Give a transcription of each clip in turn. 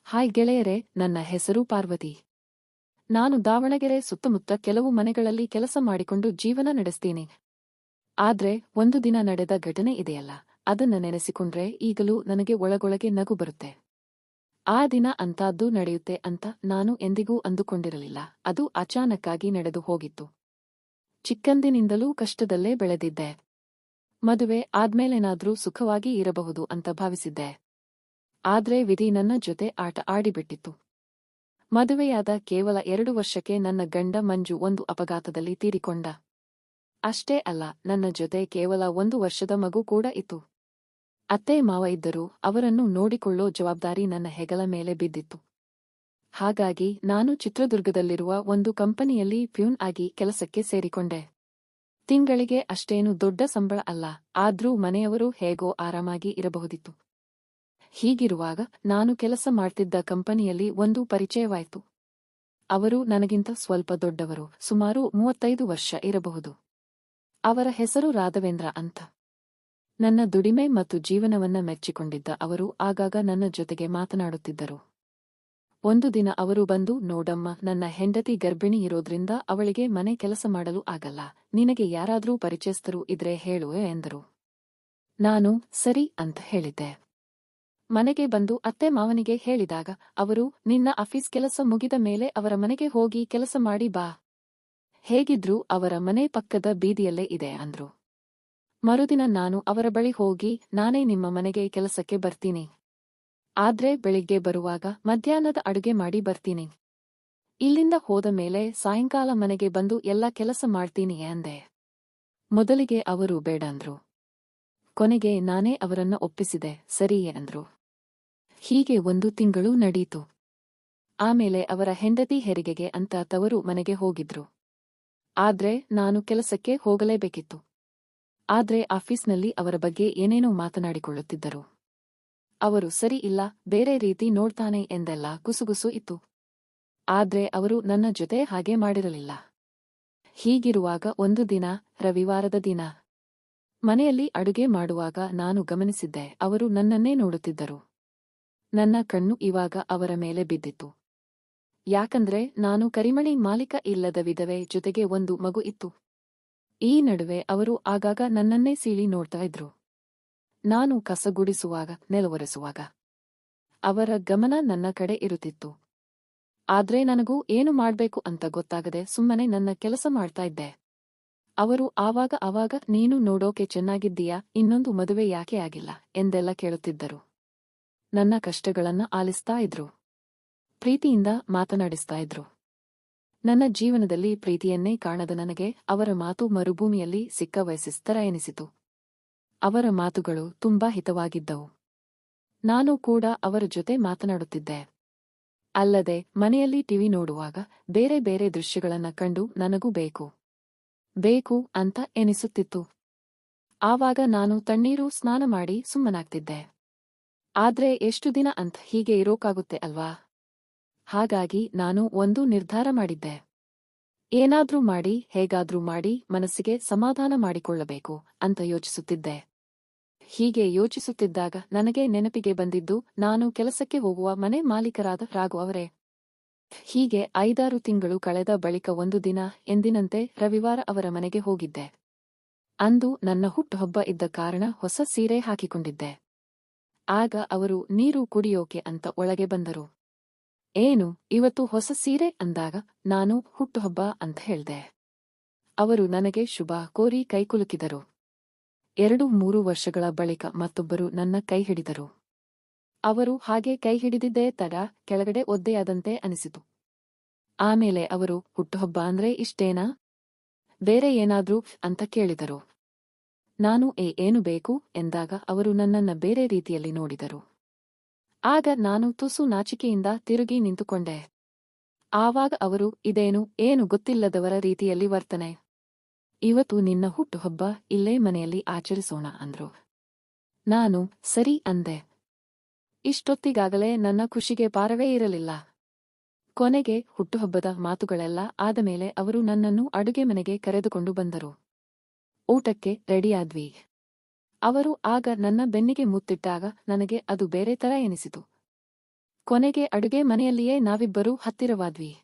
Hi ಗೆಳೆಯರೇ, ನನ್ನ ಹೆಸರು ಪಾರ್ವತಿ. ನಾನು ದಾವಣಗೆರೆ ಸುತ್ತಮುತ್ತ ಕೆಲವು ಮನೆಗಳಲ್ಲಿ ಕೆಲಸ ಮಾಡಿಕೊಂಡು ಜೀವನ ನಡೆಸ್ತೀನಿ. ಆದ್ರೆ ಒಂದು ದಿನ ನಡೆದ ಘಟನೆ ಇದೆಯಲ್ಲ, ಅದನ್ನ ನೆನೆಸಿಕೊಂಡ್ರೆ ಈಗಲೂ ನನಗೆ ಒಳಗೊಳಗೆ ನಗು ಬರುತ್ತೆ. ಆ ದಿನ ಅಂತಾದ್ದು ನಡೆಯುತ್ತೆ ಅಂತ ನಾನು ಎಂದಿಗೂ ಅಂದುಕೊಂಡಿರಲಿಲ್ಲ. ಅದು ಅಚಾನಕ್ಕಾಗಿ ನಡೆದು ಹೋಗಿತ್ತು. ಚಿಕ್ಕಂದಿನಿಂದಲೂ ಕಷ್ಟದಲ್ಲೇ ಬೆಳೆದಿದ್ದೆ. ಮದುವೆ ಆದ್ಮೇಲೇನಾದ್ರೂ ಸುಖವಾಗಿ ಇರಬಹುದು ಅಂತ ಭಾವಿಸಿದ್ದೆ. ಆದ್ರೆ ವಿಧಿ ನನ್ನ ಜೊತೆ ಆಟ ಆಡಿಬಿಟ್ಟಿತ್ತು. ಮದುವೆಯಾದ ಕೇವಲ 2 ವರ್ಷಕ್ಕೆ ನನ್ನ ಗಂಡ ಮಂಜು ಒಂದು ಅಪಘಾತದಲ್ಲಿ ತೀರಿಕೊಂಡ. ಅಷ್ಟೇ ಅಲ್ಲ, ನನ್ನ ಜೊತೆ ಕೇವಲ 1 ವರ್ಷದ ಮಗು ಕೂಡ ಇತ್ತು. ಅತ್ತೆ ಮಾವ ಇದ್ದರೂ ಅವರನ್ನು ನೋಡಿಕೊಳ್ಳೋ ಜವಾಬ್ದಾರಿ ನನ್ನ ಹೆಗಲ ಮೇಲೆ ಬಿದ್ದಿತ್ತು. ಹಾಗಾಗಿ ನಾನು ಚಿತ್ರದುರ್ಗದಲ್ಲಿರುವ ಒಂದು ಕಂಪನಿಯಲ್ಲಿ ಪ್ಯೂನ್ ಆಗಿ ಕೆಲಸಕ್ಕೆ ಸೇರಿಕೊಂಡೆ. ತಿಂಗಳಿಗೆ ಅಷ್ಟೇನು ದೊಡ್ಡ ಸಂಬಳ ಅಲ್ಲ, ಆದ್ರೂ ಮನೆಯವರು ಹೇಗೋ ಆರಾಮಾಗಿ ಇರಬಹುದಿತ್ತು. ಹೀಗಿರುವಾಗ ನಾನು ಕೆಲಸ ಮಾಡ್ತಿದ್ದ ಕಂಪನಿಯಲ್ಲಿ ಒಂದು ಪರಿಚಯವಾಯಿತು. ಅವರು ನನಗಿಂತ ಸ್ವಲ್ಪ ದೊಡ್ಡವರು, ಸುಮಾರು 35 ವರ್ಷ ಇರಬಹುದು. ಅವರ ಹೆಸರು ರಾಘವೇಂದ್ರ ಅಂತ. ನನ್ನ ದುಡಿಮೆ ಮತ್ತು ಜೀವನವನ್ನ ಮೆಚ್ಚಿಕೊಂಡಿದ್ದ ಅವರು ಆಗಾಗ ನನ್ನ ಜೊತೆಗೆ ಮಾತನಾಡುತ್ತಿದ್ದರು. ಒಂದು ದಿನ ಅವರು ಬಂದು, ನೋಡಮ್ಮ, ನನ್ನ ಹೆಂಡತಿ ಗರ್ಭಿಣಿ ಇರೋದ್ರಿಂದ ಅವಳಿಗೆ ಮನೆ ಕೆಲಸ ಮಾಡಲು ಆಗಲ್ಲ. ನಿನಗೆ ಯಾರಾದ್ರೂ ಪರಿಚಯಸ್ಥರು ಇದ್ರೆ ಹೇಳುವೆ ಎಂದರು. ನಾನು ಸರಿ ಅಂತ ಹೇಳಿದ್ದೆ. ಮನೆಗೆ ಬಂದು ಅತ್ತೆ ಮಾವನಿಗೆ ಹೇಳಿದಾಗ ಅವರು, ನಿನ್ನ ಆಫೀಸ್ ಕೆಲಸ ಮುಗಿದ ಮೇಲೆ ಅವರ ಮನೆಗೆ ಹೋಗಿ ಕೆಲಸ ಮಾಡಿ ಬಾ. ಹೇಗಿದ್ರೂ ಅವರ ಮನೆ ಪಕ್ಕದ ಬೀದಿಯಲ್ಲೇ ಇದೆ ಅಂದ್ರು. ಮರುದಿನ ನಾನು ಅವರ ಬಳಿ ಹೋಗಿ, ನಾನೇ ನಿಮ್ಮ ಮನೆಗೆ ಕೆಲಸಕ್ಕೆ ಬರ್ತೀನಿ. ಆದ್ರೆ ಬೆಳಿಗ್ಗೆ ಬರುವಾಗ ಮಧ್ಯಾಹ್ನದ ಅಡುಗೆ ಮಾಡಿ ಬರ್ತೀನಿ. ಇಲ್ಲಿಂದ ಹೋದ ಮೇಲೆ ಸಾಯಂಕಾಲ ಮನೆಗೆ ಬಂದು ಎಲ್ಲ ಕೆಲಸ ಮಾಡ್ತೀನಿ ಅಂದೆ. ಮೊದಲಿಗೆ ಅವರು ಬೇಡ ಅಂದ್ರು. ಕೊನೆಗೆ ನಾನೇ ಅವರನ್ನ ಒಪ್ಪಿಸಿದೆ. ಸರಿಯೇ ಅಂದ್ರು. ಹೀಗೆ 1 ತಿಂಗಳು ನಡೆಯಿತು. ಆಮೇಲೆ ಅವರ ಹೆಂಡತಿ ಹೆರಿಗೆಗೆ ಅಂತ ತವರು ಮನೆಗೆ ಹೋಗಿದ್ರು. ಆದ್ರೆ ನಾನು ಕೆಲಸಕ್ಕೆ ಹೋಗಲೇಬೇಕಿತ್ತು. ಆದ್ರೆ ಆಫೀಸ್ನಲ್ಲಿ ಅವರ ಬಗ್ಗೆ ಏನೇನೋ ಮಾತನಾಡಿಕೊಳ್ಳುತ್ತಿದ್ದರು. ಅವರು ಸರಿ ಇಲ್ಲ, ಬೇರೆ ರೀತಿ ನೋಡ್ತಾನೆ ಎಂದೆಲ್ಲ ಗುಸುಗುಸು ಇತ್ತು. ಆದ್ರೆ ಅವರು ನನ್ನ ಜೊತೆ ಹಾಗೆ ಮಾಡಿರಲಿಲ್ಲ. ಹೀಗಿರುವಾಗ ಒಂದು ದಿನ, ರವಿವಾರದ ದಿನ, ಮನೆಯಲ್ಲಿ ಅಡುಗೆ ಮಾಡುವಾಗ ನಾನು ಗಮನಿಸಿದ್ದೆ, ಅವರು ನನ್ನನ್ನೇ ನೋಡುತ್ತಿದ್ದರು. ನನ್ನ ಕಣ್ಣು ಇವಾಗ ಅವರ ಮೇಲೆ ಬಿದ್ದಿತ್ತು. ಯಾಕಂದ್ರೆ ನಾನು ಕರಿಮಣಿ ಮಾಲೀಕ ಇಲ್ಲದ ವಿಧವೆ, ಜೊತೆಗೆ ಒಂದು ಮಗು ಇತ್ತು. ಈ ನಡುವೆ ಅವರು ಆಗಾಗ ನನ್ನನ್ನೇ ಸೀಳಿ ನೋಡ್ತಾ ಇದ್ರು. ನಾನು ಕಸ ಗುಡಿಸುವಾಗ, ನೆಲವೊರೆಸುವಾಗ ಅವರ ಗಮನ ನನ್ನ ಕಡೆ ಇರುತ್ತಿತ್ತು. ಆದ್ರೆ ನನಗೂ ಏನು ಮಾಡ್ಬೇಕು ಅಂತ ಗೊತ್ತಾಗದೆ ಸುಮ್ಮನೆ ನನ್ನ ಕೆಲಸ ಮಾಡ್ತಾ ಇದ್ದೆ. ಅವರು ಆವಾಗ ನೀನು ನೋಡೋಕೆ ಚೆನ್ನಾಗಿದ್ದೀಯಾ, ಇನ್ನೊಂದು ಮದುವೆ ಯಾಕೆ ಆಗಿಲ್ಲ ಎಂದೆಲ್ಲ ಕೇಳುತ್ತಿದ್ದರು. ನನ್ನ ಕಷ್ಟಗಳನ್ನ ಆಲಿಸ್ತಾ ಇದ್ರು. ಪ್ರೀತಿಯಿಂದ ಮಾತನಾಡಿಸ್ತಾ ಇದ್ರು. ನನ್ನ ಜೀವನದಲ್ಲಿ ಪ್ರೀತಿಯನ್ನೇ ಕಾಣದ ನನಗೆ ಅವರ ಮಾತು ಮರುಭೂಮಿಯಲ್ಲಿ ಸಿಕ್ಕ ವಯಸ್ಸಿಸ್ತರ ಎನಿಸಿತು. ಅವರ ಮಾತುಗಳು ತುಂಬಾ ಹಿತವಾಗಿದ್ದವು. ನಾನು ಕೂಡ ಅವರ ಜೊತೆ ಮಾತನಾಡುತ್ತಿದ್ದೆ. ಅಲ್ಲದೆ ಮನೆಯಲ್ಲಿ ಟಿವಿ ನೋಡುವಾಗ ಬೇರೆ ಬೇರೆ ದೃಶ್ಯಗಳನ್ನ ಕಂಡು ನನಗೂ ಬೇಕು ಅಂತ ಎನಿಸುತ್ತಿತ್ತು. ಆವಾಗ ನಾನು ತಣ್ಣೀರು ಸ್ನಾನ ಮಾಡಿ ಸುಮ್ಮನಾಗ್ತಿದ್ದೆ. ಆದ್ರೆ ಎಷ್ಟು ದಿನ ಅಂತ ಹೀಗೆ ಇರೋಕಾಗುತ್ತೆ ಅಲ್ವಾ? ಹಾಗಾಗಿ ನಾನು ಒಂದು ನಿರ್ಧಾರ ಮಾಡಿದ್ದೆ. ಏನಾದ್ರೂ ಮಾಡಿ, ಹೇಗಾದ್ರೂ ಮಾಡಿ ಮನಸ್ಸಿಗೆ ಸಮಾಧಾನ ಮಾಡಿಕೊಳ್ಳಬೇಕು ಅಂತ ಯೋಚಿಸುತ್ತಿದ್ದೆ. ಹೀಗೆ ಯೋಚಿಸುತ್ತಿದ್ದಾಗ ನನಗೆ ನೆನಪಿಗೆ ಬಂದಿದ್ದು, ನಾನು ಕೆಲಸಕ್ಕೆ ಹೋಗುವ ಮನೆ ಮಾಲೀಕರಾದ ರಾಘು ಅವರೇ. ಹೀಗೆ 5-6 ತಿಂಗಳು ಕಳೆದ ಬಳಿಕ ಒಂದು ದಿನ ಎಂದಿನಂತೆ ರವಿವಾರ ಅವರ ಮನೆಗೆ ಹೋಗಿದ್ದೆ. ಅಂದು ನನ್ನ ಹುಟ್ಟುಹಬ್ಬ ಇದ್ದ ಕಾರಣ ಹೊಸ ಸೀರೆ ಹಾಕಿಕೊಂಡಿದ್ದೆ. ಆಗ ಅವರು ನೀರು ಕುಡಿಯೋಕೆ ಅಂತ ಒಳಗೆ ಬಂದರು. ಏನು, ಇವತ್ತು ಹೊಸ ಸೀರೆ ಅಂದಾಗ ನಾನು ಹುಟ್ಟುಹಬ್ಬ ಅಂತ ಹೇಳ್ದೆ. ಅವರು ನನಗೆ ಶುಭ ಕೋರಿ ಕೈಕುಲುಕಿದರು. 2-3 ವರ್ಷಗಳ ಬಳಿಕ ಮತ್ತೊಬ್ಬರು ನನ್ನ ಕೈ ಹಿಡಿದರು. ಅವರು ಹಾಗೆ ಕೈ ಹಿಡಿದಿದ್ದೇ ತಡ ಕೆಳಗಡೆ ಒದ್ದೆಯಾದಂತೆ ಅನಿಸಿತು. ಆಮೇಲೆ ಅವರು, ಹುಟ್ಟುಹಬ್ಬ ಅಂದ್ರೆ ಇಷ್ಟೇನಾ, ಬೇರೆ ಏನಾದ್ರೂ ಅಂತ ಕೇಳಿದರು. ನಾನು ಏನು ಬೇಕು ಎಂದಾಗ ಅವರು ನನ್ನನ್ನ ಬೇರೆ ರೀತಿಯಲ್ಲಿ ನೋಡಿದರು. ಆಗ ನಾನು ತುಸು ನಾಚಿಕೆಯಿಂದ ತಿರುಗಿ ನಿಂತುಕೊಂಡೆ. ಆವಾಗ ಅವರು, ಏನು ಗೊತ್ತಿಲ್ಲದವರ ರೀತಿಯಲ್ಲಿ ವರ್ತನೆ, ಇವತ್ತು ನಿನ್ನ ಹುಟ್ಟುಹಬ್ಬ, ಇಲ್ಲೇ ಮನೆಯಲ್ಲಿ ಆಚರಿಸೋಣ ಅಂದ್ರು. ನಾನು ಸರಿ ಅಂದೆ. ಇಷ್ಟೊತ್ತಿಗಾಗಲೇ ನನ್ನ ಖುಷಿಗೆ ಪಾರವೇ ಇರಲಿಲ್ಲ. ಕೊನೆಗೆ ಹುಟ್ಟುಹಬ್ಬದ ಮಾತುಗಳೆಲ್ಲ ಆದಮೇಲೆ ಅವರು ನನ್ನನ್ನು ಅಡುಗೆ ಮನೆಗೆ ಕರೆದುಕೊಂಡು ಬಂದರು. ಊಟಕ್ಕೆ ರೆಡಿಯಾದ್ವಿ. ಅವರು ಆಗ ನನ್ನ ಬೆನ್ನಿಗೆ ಮುತ್ತಿಟ್ಟಾಗ ನನಗೆ ಅದು ಬೇರೆ ತರ ಎನಿಸಿತು. ಕೊನೆಗೆ ಅಡುಗೆ ಮನೆಯಲ್ಲಿಯೇ ನಾವಿಬ್ಬರೂ ಹತ್ತಿರವಾದ್ವಿ.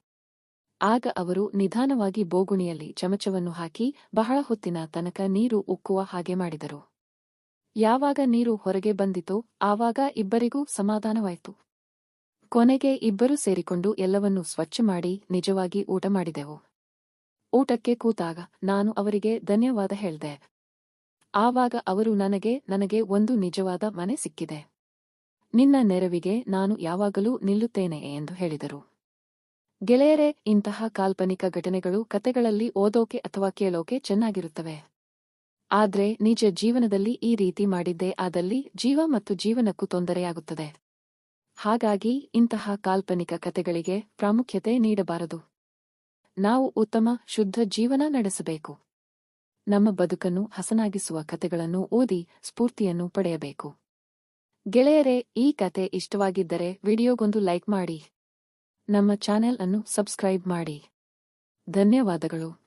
ಆಗ ಅವರು ನಿಧಾನವಾಗಿ ಬೋಗುಣಿಯಲ್ಲಿ ಚಮಚವನ್ನು ಹಾಕಿ ಬಹಳ ಹೊತ್ತಿನ ತನಕ ನೀರು ಉಕ್ಕುವ ಹಾಗೆ ಮಾಡಿದರು. ಯಾವಾಗ ನೀರು ಹೊರಗೆ ಬಂದಿತೋ ಆವಾಗ ಇಬ್ಬರಿಗೂ ಸಮಾಧಾನವಾಯಿತು. ಕೊನೆಗೆ ಇಬ್ಬರೂ ಸೇರಿಕೊಂಡು ಎಲ್ಲವನ್ನೂ ಸ್ವಚ್ಛ ಮಾಡಿ ನಿಜವಾಗಿ ಊಟ ಮಾಡಿದೆವು. ಊಟಕ್ಕೆ ಕೂತಾಗ ನಾನು ಅವರಿಗೆ ಧನ್ಯವಾದ ಹೇಳ್ದೆ. ಆವಾಗ ಅವರು ನನಗೆ ಒಂದು ನಿಜವಾದ ಮನೆ ಸಿಕ್ಕಿದೆ. ನಿನ್ನ ನೆರವಿಗೆ ನಾನು ಯಾವಾಗಲೂ ನಿಲ್ಲುತ್ತೇನೆ ಎಂದು ಹೇಳಿದರು. ಗೆಳೆಯರೇ, ಇಂತಹ ಕಾಲ್ಪನಿಕ ಘಟನೆಗಳು ಕತೆಗಳಲ್ಲಿ ಓದೋಕೆ ಅಥವಾ ಕೇಳೋಕೆ ಚೆನ್ನಾಗಿರುತ್ತವೆ. ಆದ್ರೆ ನಿಜ ಜೀವನದಲ್ಲಿ ಈ ರೀತಿ ಮಾಡಿದ್ದೇ ಆದಲ್ಲಿ ಜೀವ ಮತ್ತು ಜೀವನಕ್ಕೂ ತೊಂದರೆಯಾಗುತ್ತದೆ. ಹಾಗಾಗಿ ಇಂತಹ ಕಾಲ್ಪನಿಕ ಕತೆಗಳಿಗೆ ಪ್ರಾಮುಖ್ಯತೆ ನೀಡಬಾರದು. ನಾವು ಉತ್ತಮ, ಶುದ್ಧ ಜೀವನ ನಡೆಸಬೇಕು. ನಮ್ಮ ಬದುಕನ್ನು ಹಸನಾಗಿಸುವ ಕತೆಗಳನ್ನು ಓದಿ ಸ್ಫೂರ್ತಿಯನ್ನು ಪಡೆಯಬೇಕು. ಗೆಳೆಯರೇ, ಈ ಕತೆ ಇಷ್ಟವಾಗಿದ್ದರೆ ವಿಡಿಯೋಗೊಂದು ಲೈಕ್ ಮಾಡಿ. ನಮ್ಮ ಚಾನೆಲ್ ಅನ್ನು ಸಬ್ಸ್ಕ್ರೈಬ್ ಮಾಡಿ. ಧನ್ಯವಾದಗಳು.